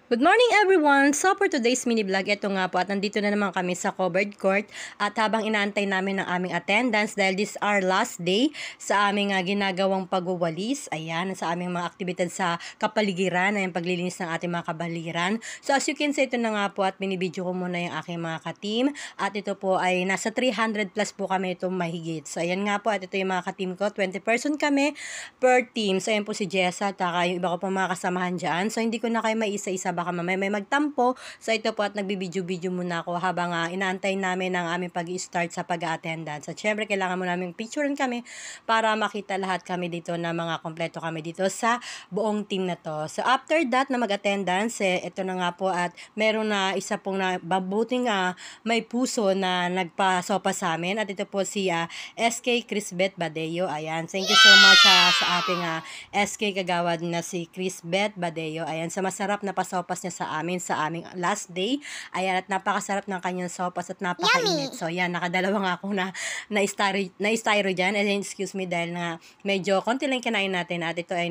Good morning everyone! So for today's mini vlog, ito nga po at nandito na naman kami sa covered court at habang inaantay namin ang aming attendance dahil this our last day sa aming ginagawang pagwawalis, ayan, sa aming mga aktibidad sa kapaligiran, ayan, paglilinis ng ating mga kapaligiran. So as you can see, ito na nga po at binibidyo ko muna yung aking mga ka-team at ito po ay nasa 300 plus po kami itong mahigit. So ayan nga po at ito yung mga ka-team ko, 20 person kami per team. So ayan po si Jessa at yung iba ko po mga kasamahan dyan. So hindi ko na kayo maisa-isa, baka mamaya may magtampo. So ito po at nagbibidyo-video muna ako habang inaantay namin ang aming pag-start sa pag-attendance. At syempre kailangan mo namin picturean kami para makita lahat kami dito na mga kompleto kami dito sa buong team na to. So after that na mag-attendance, ito na nga po at meron na isa pong babuting may puso na nagpasopa sa amin. At ito po si SK Crisbeth Badeo. Ayan, thank you so much sa ating SK kagawad na si Crisbeth Badeo. Ayan, sa masarap na pasopas niya sa amin sa aming last day. Ayan, at napakasarap ng kanyang sopas at napakainit. So, yan, nakadalawa nga ako na-styro dyan. And excuse me dahil nga medyo konti lang kinain natin at ito ay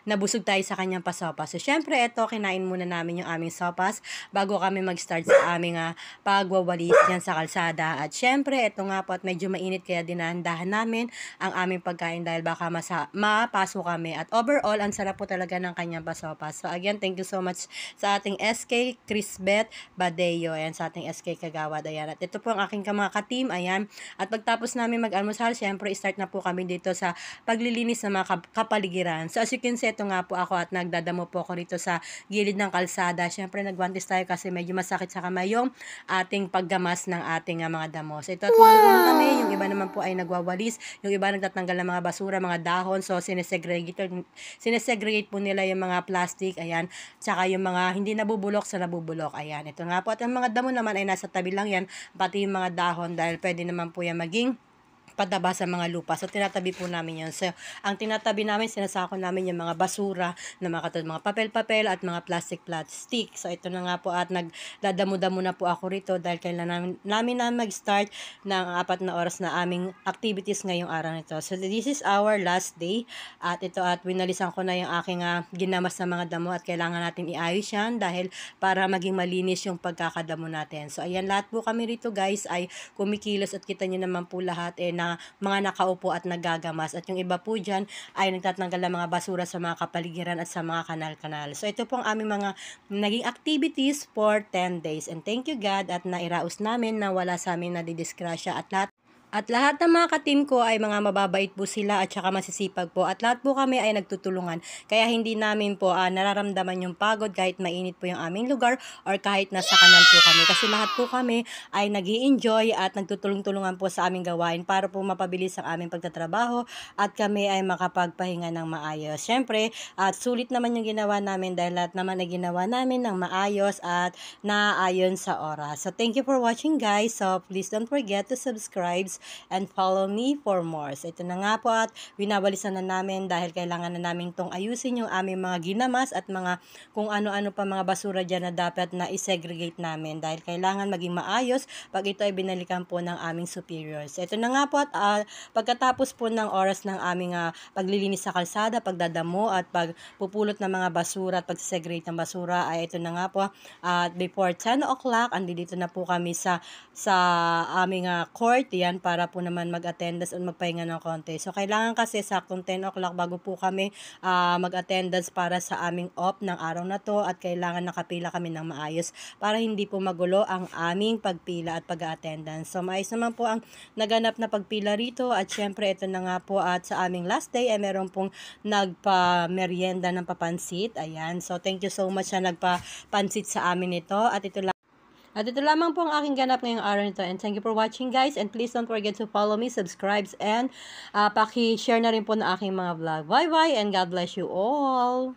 nabusog tayo sa kanyang pasopas. So, syempre, ito, kinain muna namin yung aming sopas bago kami mag-start sa aming pagwawalis yan sa kalsada. At syempre, ito nga po at medyo mainit kaya dinahandahan namin ang aming pagkain dahil baka mapasok kami. At overall, ang sarap po talaga ng kanyang pasopas. So, again, thank you so much sa ating SK Crisbeth Badeo. Ayan, sa ating SK Kagawad. Ayan. At ito po ang aking mga ka-team. Ayan. At pagtapos namin mag-almusal, syempre, start na po kami dito sa paglilinis ng mga kapaligiran. So, as you can see, ito nga po ako at nagdadamo po ako rito sa gilid ng kalsada. Syempre, nagwantis tayo kasi medyo masakit sa kamay yung ating paggamas ng ating mga damo. So, ito at tulungan kami. Yung iba naman po ay nagwawalis. Yung iba nagtatanggal ng mga basura, mga dahon. So, sinesegregate po nila yung mga plastic. Ayan. Tsaka yung mga hindi nabubulok sa nabubulok. Ayan. Ito nga po. At ang mga damo naman ay nasa tabi lang yan. Pati yung mga dahon dahil pwede naman po yan maging pataba sa mga lupa. So, tinatabi po namin yun. So, ang tinatabi namin, sinasako namin yung mga basura na mga papel-papel at mga plastic. So, ito na nga po at nagdadamo-damo na po ako rito dahil kailangan namin na mag-start ng 4 na oras na aming activities ngayong araw nito. So, this is our last day. At ito at winalisan ko na yung aking ginamas na mga damo at kailangan natin iayos yan dahil para maging malinis yung pagkakadamo natin. So, ayan, lahat po kami rito guys ay kumikilos at kita nyo naman po lahat na mga nakaupo at nagagamas. At yung iba po dyan ay nagtatanggal ng mga basura sa mga kapaligiran at sa mga kanal-kanal. So, ito po ang aming mga naging activities for 10 days. And thank you God at nairaos namin na wala sa amin nadidiskrasya at lahat ng mga ka-team ko ay mga mababait po sila at saka masisipag po. At lahat po kami ay nagtutulungan. Kaya hindi namin po nararamdaman yung pagod kahit mainit po yung aming lugar or kahit nasa kanal po kami. Kasi lahat po kami ay nag-i-enjoy at nagtutulong-tulungan po sa aming gawain para po mapabilis ang aming pagtatrabaho at kami ay makapagpahinga ng maayos. Siyempre, at sulit naman yung ginawa namin dahil lahat naman ay ginawa namin ng maayos at naaayon sa oras. So, thank you for watching guys. So, please don't forget to subscribe and follow me for more. So, ito na nga po at winawalisan na namin dahil kailangan na namin itong ayusin yung aming mga ginamas at mga kung ano-ano pa mga basura dyan na dapat na isegregate namin dahil kailangan maging maayos pag ito ay binalikan po ng aming superiors. So, ito na nga po at pagkatapos po ng oras ng aming paglilinis sa kalsada, pagdadamo at pagpupulot ng mga basura at pagsegregate ng basura ay ito na nga po at before 10 o'clock, andito na po kami sa aming court. Yan, para po naman mag-attendance at magpahinga ng konti. So, kailangan kasi saktong 10 o'clock bago po kami mag-attendance para sa aming off ng araw na to at kailangan nakapila kami ng maayos para hindi po magulo ang aming pagpila at pag-attendance. So, maayos naman po ang naganap na pagpila rito at syempre ito na nga po at sa aming last day ay meron pong nagpa-merienda ng papansit. Ayan. So, thank you so much na nagpa-pansit sa amin ito at ito lamang po ang aking ganap ngayong araw nito. And thank you for watching guys. And please don't forget to follow me, subscribe, and paki-share na rin po ng aking mga vlog. Bye-bye and God bless you all!